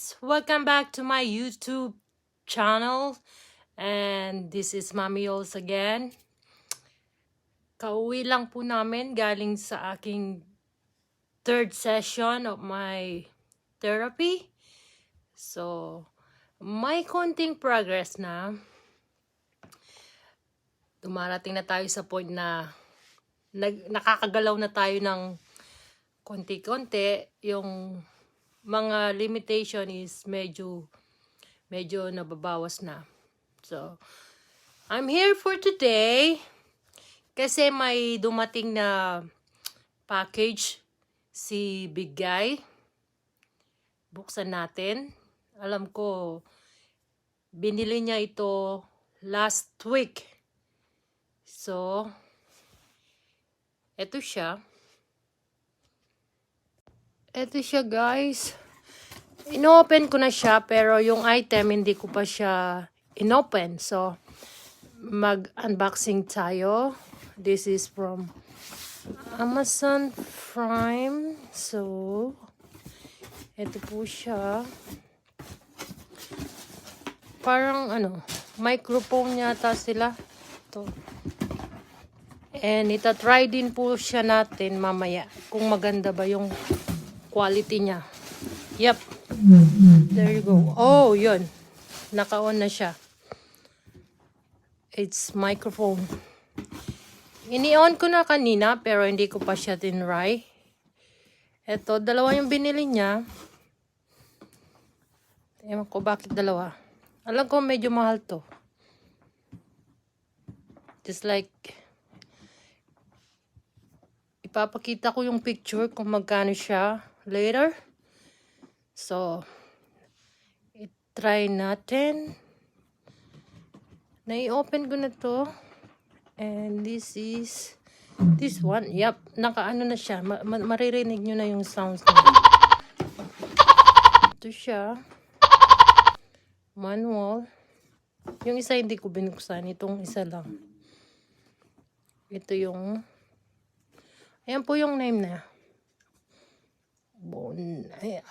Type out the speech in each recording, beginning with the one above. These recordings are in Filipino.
guys! Welcome back to my YouTube channel. And this is Mommy Yols again. Kauwi lang po namin galing sa aking third session of my therapy. So, may konting progress na. Dumarating na tayo sa point na nakakagalaw na tayo ng konti-konti. Yung mga limitation is medyo nababawas na. So, I'm here for today kasi may dumating na package si Big Guy. Buksan natin. Alam ko, binili niya ito last week. So, eto siya. Eto siya, guys. Inopen ko na siya, pero yung item hindi ko pa siya inopen. So, mag-unboxing tayo. This is from Amazon Prime. So, eto po siya. Parang microphone yata sila. Ito. And itatry din po siya natin mamaya kung maganda ba yung quality niya. Yep. There you go. Oh, yun. Naka-on na siya. It's microphone. Ini-on ko na kanina pero hindi ko pa siya tinry. Ito, dalawa yung binili niya. Ewan ko bakit dalawa. Alam ko medyo mahal to. Just like ipapakita ko yung picture kung magkano siya later. So, i-try natin. Na-i-open ko na to. And this is this one. Yep, naka-ano na siya. Maririnig nyo na yung sounds niya. Ito siya. Manual. Yung isa hindi ko binuksan. Itong isa lang. Ito yung ayan po yung name na.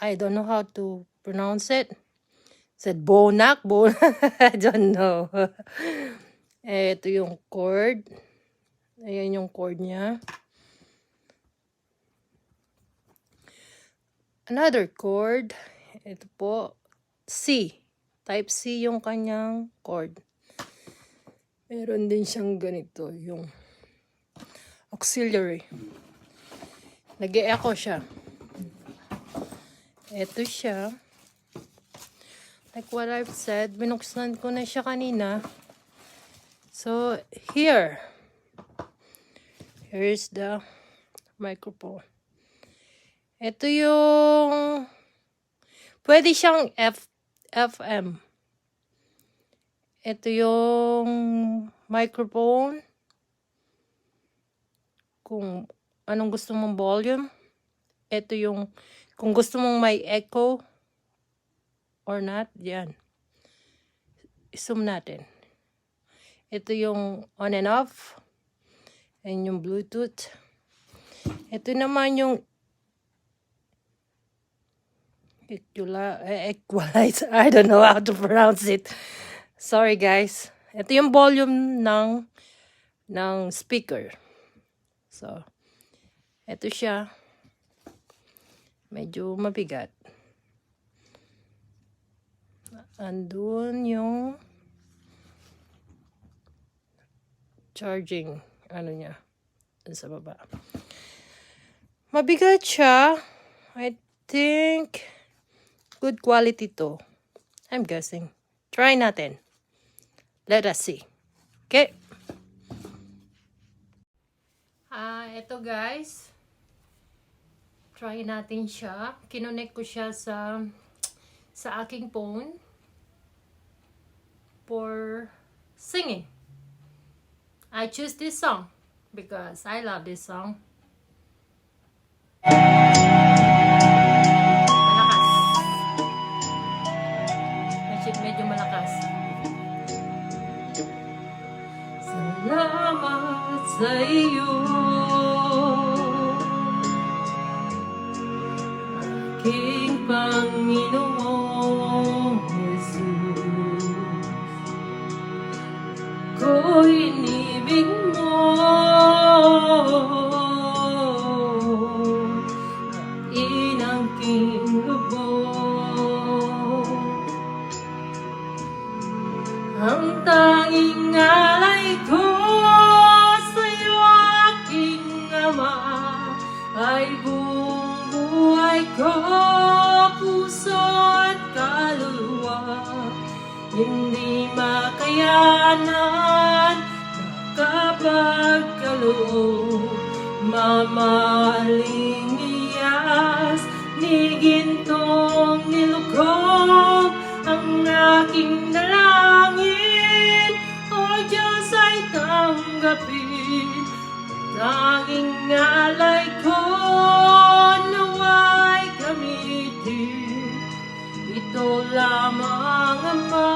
I don't know how to pronounce it. Said Bonak. I don't know. Ito yung cord. Ayan yung cord niya. Another cord. Ito po. C. Type C yung kanyang cord. Meron din siyang ganito. Yung auxiliary. Nag-e-echo siya. Ito siya. Like what I've said, binuksan ko na siya kanina. So, here's the microphone. Ito yung pwede siyang FM. Ito yung microphone. Kung anong gusto mong volume. Ito yung kung gusto mong may echo or not, yan. I-zoom natin. Ito yung on and off. And yung Bluetooth. Ito naman yung equalizer. I don't know how to pronounce it. Sorry guys. Ito yung volume ng speaker. So, ito siya. Medyo mabigat. Andun yung charging, niya, sa baba. Mabigat siya. I think good quality to. I'm guessing. Try natin. Let us see. Okay. Ito guys. Try natin siya. Kinonect ko siya sa aking phone for singing. I choose this song because I love this song. Malakas. Medyo malakas. Salamat sa iyo, aking Panginoon. Ang tanging alay ko sa'yo aking Ama ay buong buhay ko, puso at kaluluwa. Hindi makayanan kapag kaloob, mamahaling iyas ni gintong nilukob. Ang aking dalangin, O Diyos, ay tanggapin. Tanging alay ko nawa'y gamitin. Ito lamang, Ama,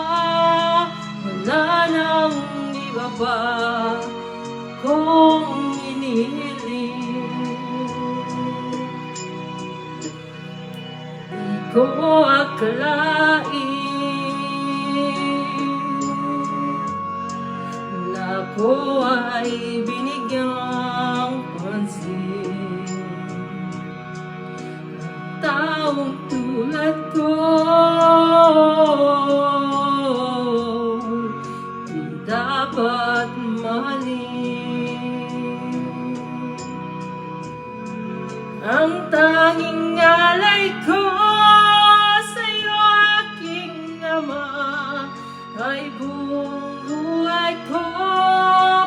wala nang iba pa kung inihiling. Di ko akalain na ako ay binigyang pansin. Taong tulad ko di dapat mahalin. Ang tanging alay ko sa'yo aking Ama ay buong buhay ko,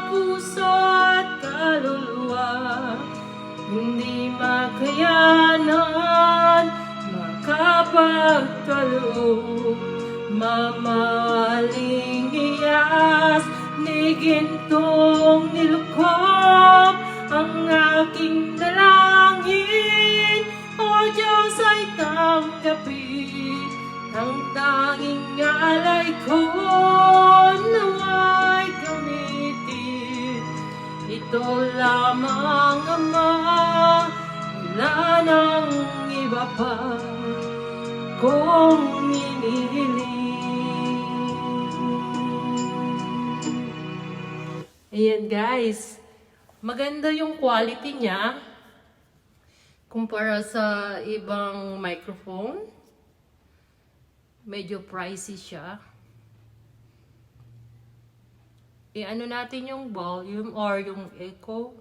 puso at kaluluwa. Hindi makayanan makapagkaloob, mamahaling iyas ni gintong nilukob. Ang aking dalangin, O Diyos, ay tanggapin. Ang tanging alay ko nawa'y gamitin. Ito lamang, Ama, wala nang iba pa kung inihiling. Ayan guys, maganda yung quality niya kumpara sa ibang microphone. Medyo pricey siya. I-ano natin yung volume or yung echo.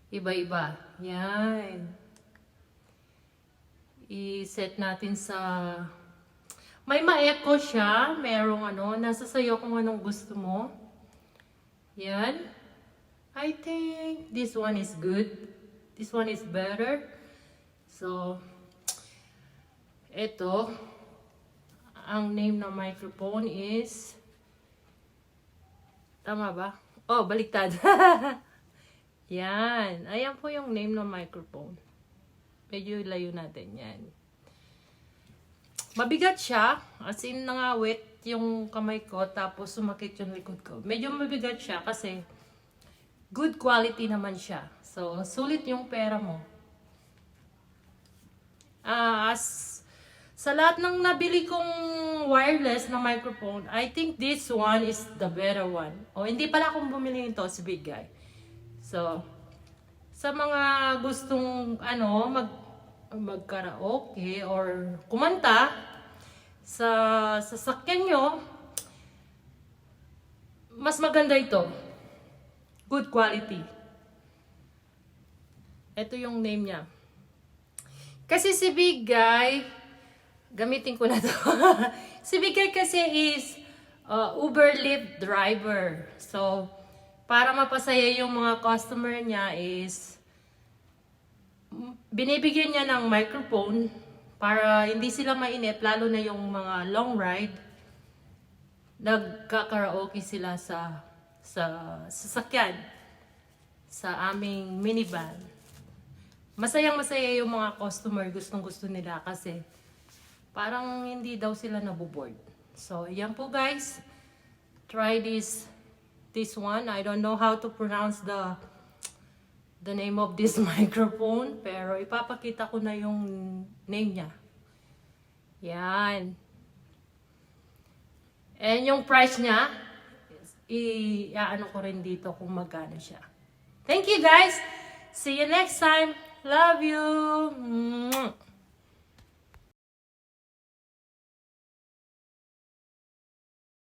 Iba-iba. Yan. I-set natin sa... May ma-echo siya. Merong nasa sayo kung anong gusto mo. Yan. I think this one is good. This one is better. So, ito. Ang name ng microphone is... Tama ba? Oh, baliktad. Yan. Ayan po yung name ng microphone. Medyo layo natin yan. Mabigat siya. As in, nangawit yung kamay ko. Tapos sumakit yung likod ko. Medyo mabigat siya kasi good quality naman siya. So, sulit yung pera mo. Sa lahat ng nabili kong wireless na microphone, I think this one is the better one. O, hindi pala akong bumili nito, si Big Guy. So, sa mga gustong, mag-karaoke or kumanta sa sasakyan nyo, mas maganda ito. Good quality. Ito yung name niya. Kasi si Big Guy, gamitin ko na to. Si Big Guy kasi is Uber Lyft driver. So, para mapasaya yung mga customer niya is binibigyan niya ng microphone para hindi sila mainip, lalo na yung mga long ride. Nagka-karaoke sila sa sasakyan, sa aming minivan. Masayang-masaya yung mga customer, gustong-gusto nila kasi parang hindi daw sila naboboard. So, yan po guys. Try this one. I don't know how to pronounce the name of this microphone, pero ipapakita ko na yung name niya. Yan. And yung price niya, i-ano ko rin dito kung magkano siya. Thank you guys. See you next time. Love you.